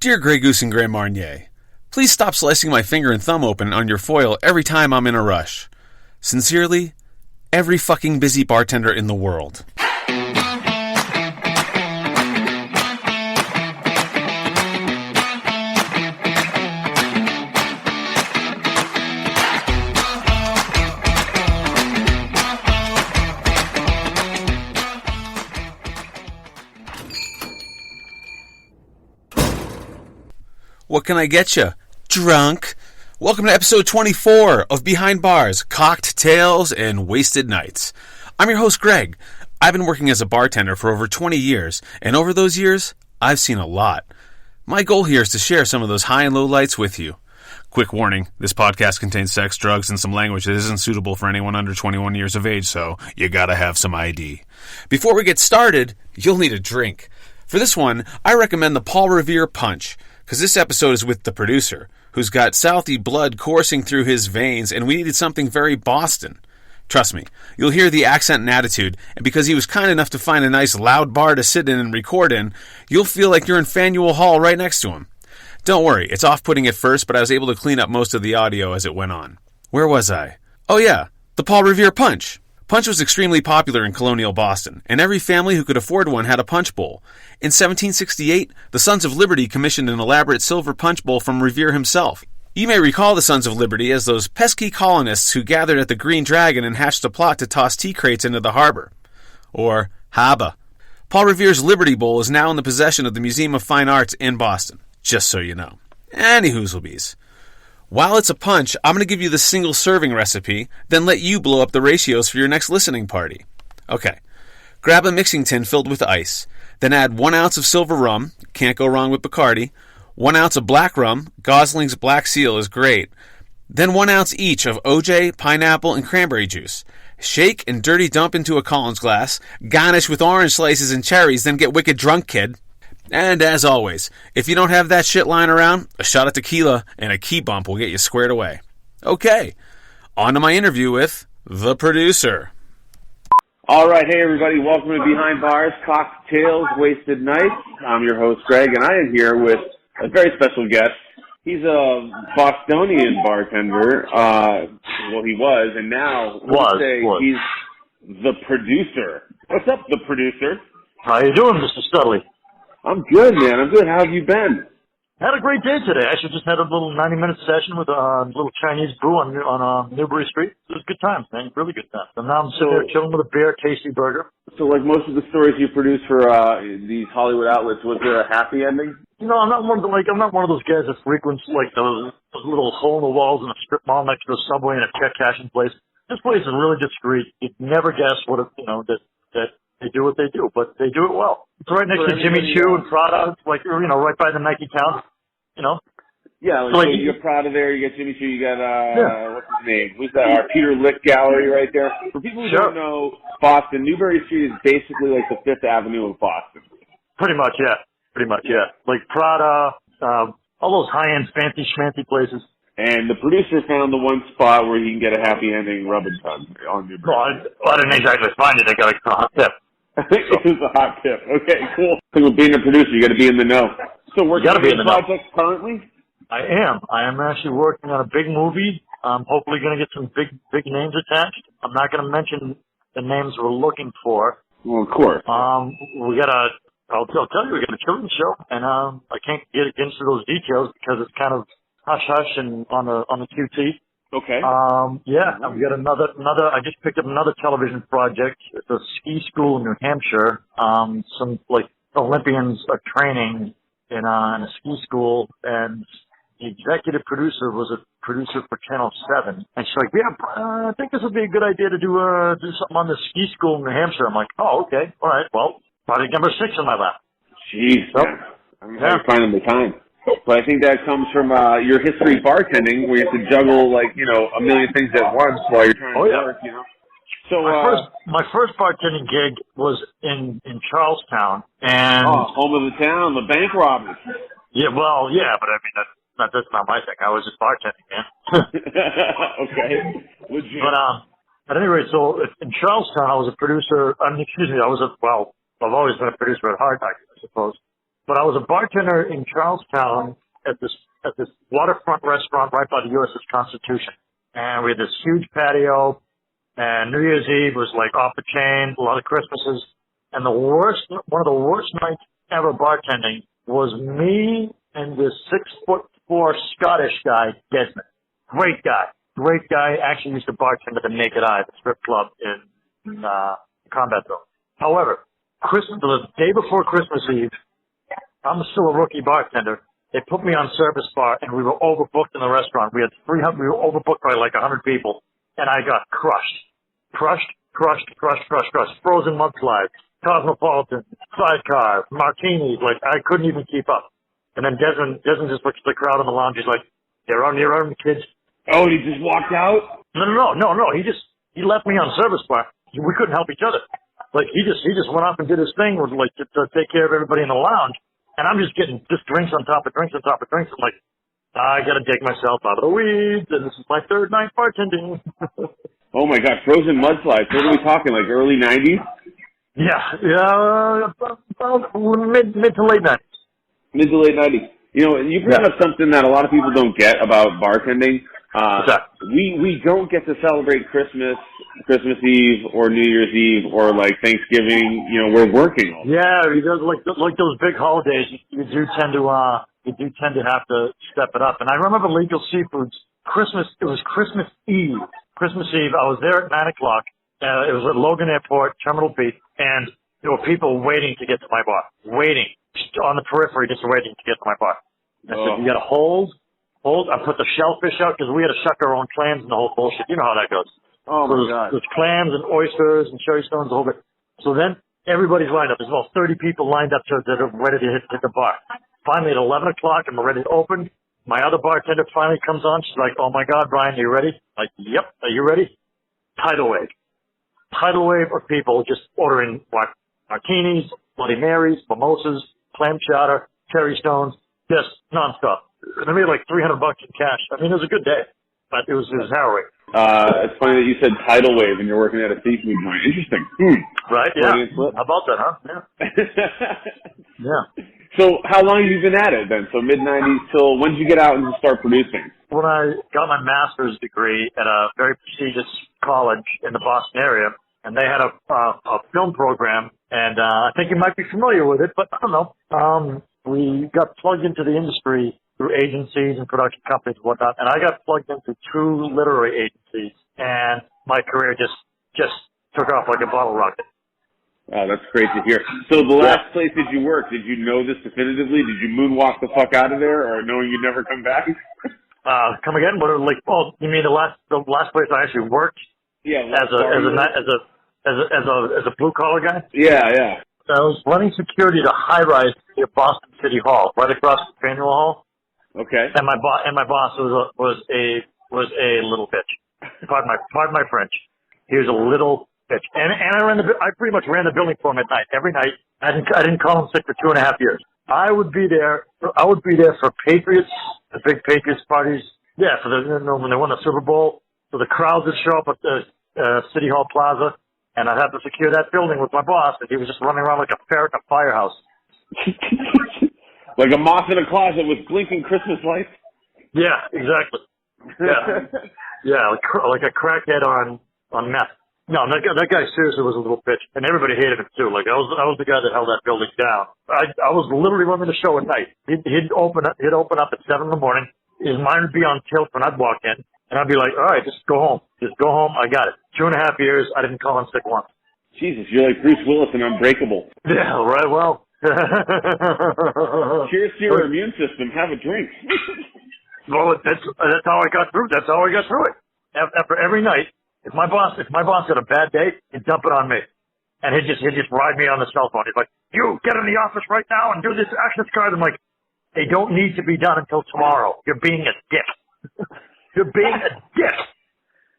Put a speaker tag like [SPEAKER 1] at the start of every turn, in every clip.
[SPEAKER 1] Dear Grey Goose and Grey Marnier, please stop slicing my finger and thumb open on your foil every time I'm in a rush. Sincerely, every fucking busy bartender in the world. What can I get you? Drunk? Welcome to episode 24 of Behind Bars, Cocked Tales and Wasted Nights. I'm your host, Greg. I've been working as a bartender for over 20 years, and over those years, I've seen a lot. My goal here is to share some of those high and low lights with you. Quick warning, this podcast contains sex, drugs, and some language that isn't suitable for anyone under 21 years of age, so you gotta have some ID. Before we get started, you'll need a drink. For this one, I recommend the Paul Revere Punch, because this episode is with the producer, who's got Southie blood coursing through his veins, and we needed something very Boston. Trust me, you'll hear the accent and attitude, and because he was kind enough to find a nice loud bar to sit in and record in, you'll feel like you're in Faneuil Hall right next to him. Don't worry, it's off-putting at first, but I was able to clean up most of the audio as it went on. Where was I? Oh yeah, the Paul Revere Punch. Punch was extremely popular in colonial Boston, and every family who could afford one had a punch bowl. In 1768, the Sons of Liberty commissioned an elaborate silver punch bowl from Revere himself. You may recall the Sons of Liberty as those pesky colonists who gathered at the Green Dragon and hatched a plot to toss tea crates into the harbor. Or harbor. Paul Revere's Liberty Bowl is now in the possession of the Museum of Fine Arts in Boston, just so you know. Any hoozlebees. While it's a punch, I'm going to give you the single serving recipe, then let you blow up the ratios for your next listening party. Okay, grab a mixing tin filled with ice, then add 1 ounce of silver rum, can't go wrong with Bacardi, 1 ounce of black rum, Gosling's Black Seal is great, then 1 ounce each of OJ, pineapple, and cranberry juice. Shake and dirty dump into a Collins glass, garnish with orange slices and cherries, then get wicked drunk, kid. And as always, if you don't have that shit lying around, a shot of tequila and a key bump will get you squared away. Okay, on to my interview with the producer.
[SPEAKER 2] All right, hey everybody, welcome to Behind Bars, Cocked Tales, Wasted Nights. I'm your host, Greg, and I am here with a very special guest. He's a Bostonian bartender. Well, he was, and now he's the producer. What's up, the producer?
[SPEAKER 3] How you doing, Mr. Studley?
[SPEAKER 2] I'm good, man. I'm good. How have you been?
[SPEAKER 3] Had a great day today. Actually, just had a little 90-minute session with a little Chinese brew on Newbury Street. It was good times, man. Really good times. And now I'm sitting there chilling with a beer, tasty burger.
[SPEAKER 2] So, like most of the stories you produce for these Hollywood outlets, was there a happy ending?
[SPEAKER 3] You know, I'm not one of those guys that frequents like those little hole in the walls in a strip mall next to a Subway and a check cashing place. This place is really discreet. You'd never guess what that they do what they do, but they do it well. It's right next to Jimmy Choo and Prada. It's like, right by the Nike town,
[SPEAKER 2] Yeah, so you got Prada there, you got Jimmy Choo, you got, what's his name? Who's that? Our Peter Lick Gallery right there. For people who don't know Boston, Newbury Street is basically like the Fifth Avenue of Boston.
[SPEAKER 3] Pretty much, yeah. Like Prada, all those high-end fancy schmancy places.
[SPEAKER 2] And the producer found the one spot where he can get a happy ending rub and tug on Newbury.
[SPEAKER 3] No, I didn't exactly find it. I got a hot tip.
[SPEAKER 2] I think it was a hot tip. Okay, cool. I think with being a producer, you got to be in the know. So working on any projects currently?
[SPEAKER 3] I am. I am actually working on a big movie. I'm hopefully going to get some big names attached. I'm not going to mention the names we're looking for.
[SPEAKER 2] Well, of course.
[SPEAKER 3] I'll tell you, we got a children's show, and I can't get into those details because it's kind of hush and on the QT.
[SPEAKER 2] Okay.
[SPEAKER 3] I've got another. I just picked up another television project. It's a ski school in New Hampshire. Some like Olympians are training in a ski school, and the executive producer was a producer for Channel 7. And she's like, I think this would be a good idea to do something on the ski school in New Hampshire. I'm like, oh, okay, all right. Well, project number 6 on my lap.
[SPEAKER 2] Jeez, I'm having finding the time. But I think that comes from your history bartending, where you have to juggle a million things at once while you're trying to work. So
[SPEAKER 3] my first bartending gig was in Charlestown, and
[SPEAKER 2] home of the town, the bank robbers.
[SPEAKER 3] Yeah, but I mean that's not my thing. I was just bartending, man.
[SPEAKER 2] Okay, legit.
[SPEAKER 3] But anyway, so in Charlestown, I was a producer. I've always been a producer at Hard Knocks, I suppose. But I was a bartender in Charlestown at this waterfront restaurant right by the USS Constitution. And we had this huge patio, and New Year's Eve was like off the chain, a lot of Christmases. And one of the worst nights ever bartending was me and this 6'4" Scottish guy, Desmond. Great guy. Actually used to bartend at the Naked Eye, the strip club in Combatville. However, the day before Christmas Eve, I'm still a rookie bartender. They put me on service bar, and we were overbooked in the restaurant. We were overbooked by like 100 people, and I got crushed. Frozen mudslides, Cosmopolitan, sidecar, martinis. Like, I couldn't even keep up. And then Desmond just looks at the crowd in the lounge. He's like, "You're on your own, kids."
[SPEAKER 2] Oh, he just walked out?
[SPEAKER 3] No. He left me on service bar. We couldn't help each other. Like, he just went off and did his thing with, like, to take care of everybody in the lounge. And I'm just getting just drinks on top of drinks on top of drinks. I'm like, I got to dig myself out of the weeds, and this is my third night bartending.
[SPEAKER 2] Oh, my God. Frozen mudslides. What are we talking, like early 90s?
[SPEAKER 3] Yeah, mid to late 90s.
[SPEAKER 2] Mid to late 90s. You know, you bring up something that a lot of people don't get about bartending. We don't get to celebrate Christmas Eve or New Year's Eve or like Thanksgiving. You know, we're working.
[SPEAKER 3] Yeah, because like those big holidays, you do tend to have to step it up. And I remember Legal Seafoods it was Christmas Eve. I was there at 9 o'clock. It was at Logan Airport, Terminal B, and there were people waiting to get to my bar, waiting on the periphery, just waiting to get to my bar. I said, "You got to hold." I put the shellfish out because we had to shuck our own clams and the whole bullshit. You know how that goes.
[SPEAKER 2] Oh, my God.
[SPEAKER 3] There's clams and oysters and cherry stones, the whole bit. So then everybody's lined up. There's about 30 people lined up that are ready to hit the bar. Finally, at 11 o'clock, and we're ready to open. My other bartender finally comes on. She's like, "Oh, my God, Brian, are you ready?" I'm like, "Yep. Are you ready?" Tidal wave of people just ordering martinis, Bloody Marys, mimosas, clam chowder, cherry stones, just nonstop. And I made like $300 in cash. I mean, it was a good day, but it was harrowing.
[SPEAKER 2] It's funny that you said tidal wave and you're working at a seafood joint. Interesting.
[SPEAKER 3] Right? Yeah. How about that, huh? Yeah. Yeah.
[SPEAKER 2] So how long have you been at it then? So mid-90s till when did you get out and start producing?
[SPEAKER 3] When I got my master's degree at a very prestigious college in the Boston area, and they had a film program, and I think you might be familiar with it, but I don't know. We got plugged into the industry through agencies and production companies and whatnot, and I got plugged into 2 literary agencies, and my career just took off like a bottle rocket.
[SPEAKER 2] Oh, that's great to hear. So the last place did you work, did you know this definitively? Did you moonwalk the fuck out of there, or knowing you'd never come back?
[SPEAKER 3] Come again? What? Like? Oh, you mean the last place I actually worked? Yeah. As a blue collar guy?
[SPEAKER 2] Yeah.
[SPEAKER 3] I was running security at a high rise near Boston City Hall, right across from Faneuil Hall.
[SPEAKER 2] Okay.
[SPEAKER 3] And my boss was a little bitch. Pardon my French. He was a little bitch. And I pretty much ran the building for him at night. Every night. I didn't call him sick for 2.5 years. I would be there for Patriots, the big Patriots parties. Yeah, when they won the Super Bowl. So the crowds would show up at the City Hall Plaza, and I'd have to secure that building with my boss, and he was just running around like a ferret in a firehouse.
[SPEAKER 2] Like a moth in a closet with blinking Christmas lights?
[SPEAKER 3] Yeah, exactly. Yeah. Yeah, like a crackhead on meth. No, that guy seriously was a little bitch, and everybody hated him too. Like I was the guy that held that building down. I was literally running the show at night. He'd open up at 7 in the morning. His mind would be on tilt when I'd walk in, and I'd be like, "All right, just go home. I got it." 2.5 years, I didn't call in sick once.
[SPEAKER 2] Jesus, you're like Bruce Willis in Unbreakable.
[SPEAKER 3] Yeah, right. Well,
[SPEAKER 2] cheers to your immune system. Have a drink.
[SPEAKER 3] Well, that's how I got through. That's how I got through it. After every night, if my boss had a bad day, he'd dump it on me, and he'd just ride me on the cell phone. He's like, "You get in the office right now and do this access card." I'm like, "They don't need to be done until tomorrow. You're being a dick. You're being a dick.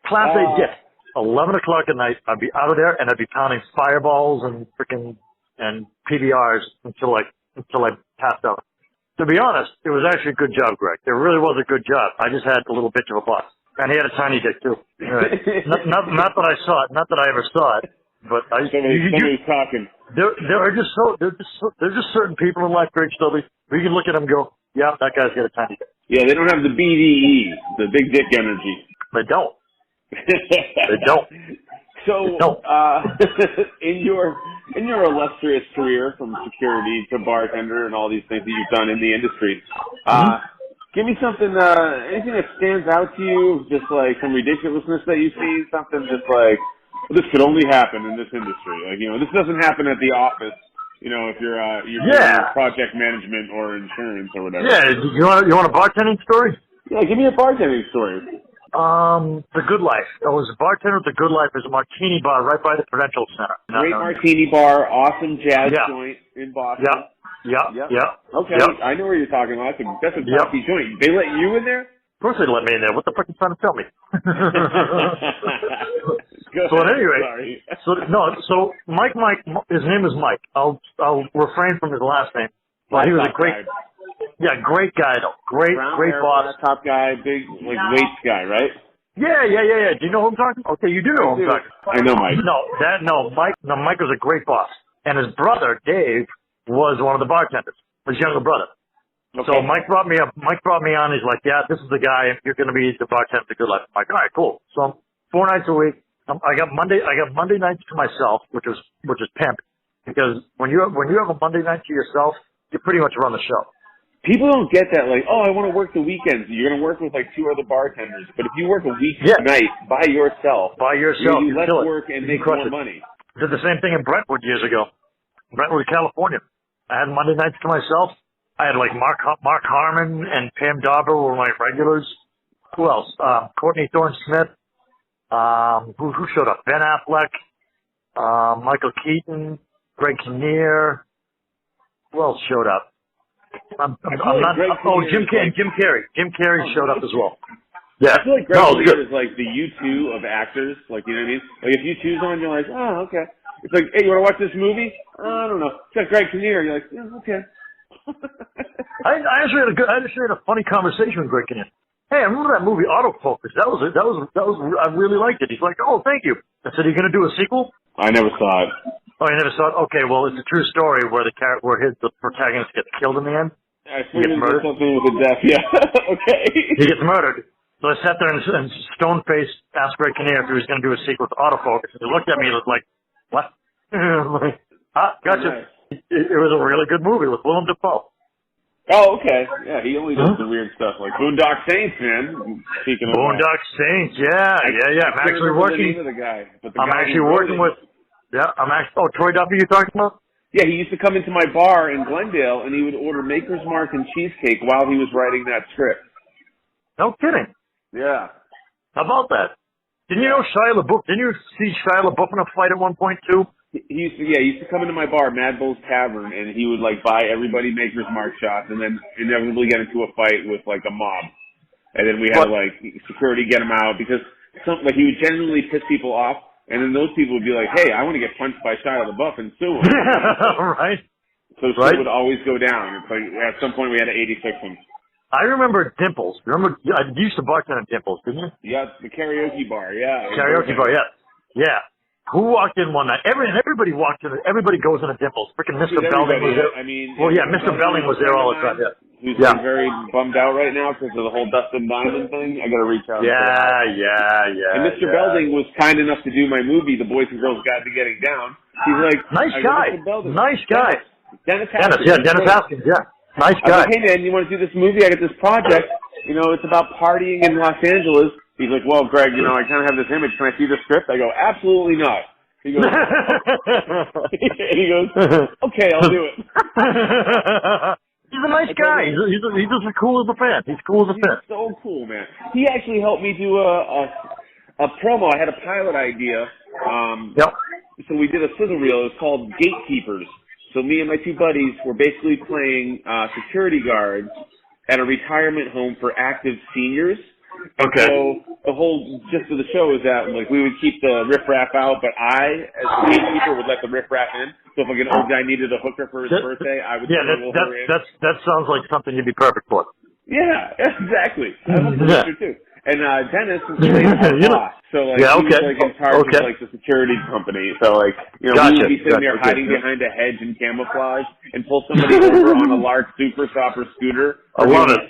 [SPEAKER 3] Class A dick." 11 o'clock at night, I'd be out of there, and I'd be pounding fireballs and and PBRs until I passed out. To be honest, it was actually a good job, Greg. It really was a good job. I just had a little bitch of a boss. And he had a tiny dick, too. Right. not that I saw it. Not that I ever saw it. But
[SPEAKER 2] somebody's talking.
[SPEAKER 3] There's just certain people in life, Greg Stubby, where you can look at them and go, yeah, that guy's got a tiny dick.
[SPEAKER 2] Yeah, they don't have the BDE, the big dick energy.
[SPEAKER 3] They don't. They don't.
[SPEAKER 2] So, in your illustrious career from security to bartender and all these things that you've done in the industry, give me something, anything that stands out to you, just like some ridiculousness that you see, something just like, this could only happen in this industry. Like, this doesn't happen at the office. If you're doing project management or insurance or whatever. Yeah,
[SPEAKER 3] you want a bartending story?
[SPEAKER 2] Yeah, give me a bartending story.
[SPEAKER 3] The Good Life. I was a bartender at the Good Life. There's a martini bar right by the Prudential Center.
[SPEAKER 2] Great martini bar, awesome jazz joint in Boston.
[SPEAKER 3] Yeah.
[SPEAKER 2] Okay, I know where you're talking about. That's a toppy joint. They let you in there?
[SPEAKER 3] Of course they let me in there. What the fuck are you trying to tell me? So at any rate, so Mike, his name is Mike. I'll refrain from his last name. But he was a great guy though. Great boss.
[SPEAKER 2] Top guy, big weights guy, right?
[SPEAKER 3] Yeah. Do you know who I'm talking about? Okay, you do know who I'm talking about.
[SPEAKER 2] I know Mike.
[SPEAKER 3] Mike was a great boss. And his brother, Dave, was one of the bartenders. His younger brother. Okay. So Mike brought me on. He's like, yeah, this is the guy. You're going to be the bartender at the Good Life. I'm like, all right, cool. So 4 nights a week. I got Monday nights to myself, which is pimp. Because when you have a Monday night to yourself, you pretty much run the show.
[SPEAKER 2] People don't get that, like, I want to work the weekends. You're going to work with, 2 other bartenders. But if you work a weeknight by yourself,
[SPEAKER 3] you
[SPEAKER 2] less work and make more money.
[SPEAKER 3] Did the same thing in Brentwood years ago. Brentwood, California. I had Monday nights to myself. I had, Mark Harmon and Pam Dauber were my regulars. Who else? Courtney Thorne-Smith. Who showed up? Ben Affleck. Michael Keaton. Greg Kinnear. Who else showed up? Jim Carrey. Jim Carrey showed up as well. Yeah.
[SPEAKER 2] I feel like Greg Kinnear is like the U2 of actors. Like, you know what I mean? Like, if U2's on, you're like, oh, okay. It's like, hey, you want to watch this movie? I don't know. It's like Greg Kinnear. You're like, yeah, okay.
[SPEAKER 3] I actually had a funny conversation with Greg Kinnear. Hey, I remember that movie Autofocus. That was I really liked it. He's like, oh, thank you. I said, are you going to do a sequel?
[SPEAKER 2] I never saw it.
[SPEAKER 3] Oh, you never saw it? Okay, well, it's a true story where the protagonist gets killed in the end.
[SPEAKER 2] I figured there's something with a death, yeah. Okay.
[SPEAKER 3] He gets murdered. So I sat there and stone-faced asked Greg Kinnear if he was going to do a sequel to Autofocus. And he looked at me and was like, what? Like, gotcha. Nice. It was a really good movie with Willem Dafoe.
[SPEAKER 2] Oh, okay. Yeah, he only does the weird stuff like Boondock Saints, man. Speaking of
[SPEAKER 3] Boondock Saints, yeah. I'm actually working. Troy Duffy you talking about?
[SPEAKER 2] Yeah, he used to come into my bar in Glendale, and he would order Maker's Mark and cheesecake while he was writing that script.
[SPEAKER 3] No kidding.
[SPEAKER 2] Yeah.
[SPEAKER 3] How about that? Didn't you know Shia LaBeouf? Didn't you see Shia LaBeouf in a fight at one point too?
[SPEAKER 2] He used to come into my bar, Mad Bull's Tavern, and he would buy everybody Maker's Mark shots, and then inevitably get into a fight with a mob, and then we had to security get him out because he would genuinely piss people off, and then those people would be like, "Hey, I want to get punched by Shia LaBeouf and sue him."
[SPEAKER 3] Right.
[SPEAKER 2] So shit would always go down. It's like at some point we had to 86 him.
[SPEAKER 3] I remember Dimples. You used to bartend at Dimples, didn't you?
[SPEAKER 2] Yeah, the karaoke bar. Yeah.
[SPEAKER 3] Karaoke bar. Yeah. Yeah. Who walked in one night? Everybody walked in. Everybody goes into Dimples. Freaking Mr. Belding was there. Mr. Belding was there all the time. Yeah.
[SPEAKER 2] Who's very bummed out right now because of the whole Dustin Diamond thing. I got to reach out.
[SPEAKER 3] Yeah.
[SPEAKER 2] And Mr. Belding was kind enough to do my movie, The Boys and Girls Guide to Getting Down. He's like,
[SPEAKER 3] nice guy.
[SPEAKER 2] Dennis Haskins.
[SPEAKER 3] Dennis Haskins. Yeah. Nice guy.
[SPEAKER 2] I'm like, hey man, you want to do this movie? I got this project. It's about partying in Los Angeles. He's like, well, Greg, I kind of have this image. Can I see the script? I go, absolutely not. He goes, okay, I'll do it.
[SPEAKER 3] He's a nice guy. He's just as cool as a fan. He's cool as a fan.
[SPEAKER 2] He's so cool, man. He actually helped me do a promo. I had a pilot idea. So we did a sizzle reel. It was called Gatekeepers. So me and my 2 buddies were basically playing security guards at a retirement home for active seniors.
[SPEAKER 3] Okay.
[SPEAKER 2] So the whole gist of the show is that we would keep the riffraff out, but I, as the gatekeeper, would let the riffraff in. So if an old guy needed a hooker for his birthday, I would smuggle her in.
[SPEAKER 3] That sounds like something you'd be perfect for.
[SPEAKER 2] Yeah, exactly. I love the picture too. And Dennis is our boss. So like
[SPEAKER 3] yeah,
[SPEAKER 2] he's
[SPEAKER 3] okay.
[SPEAKER 2] like in charge of like the security company. So like we would be sitting there hiding behind a hedge in camouflage and pull somebody over on a large super stopper scooter.
[SPEAKER 3] I love it.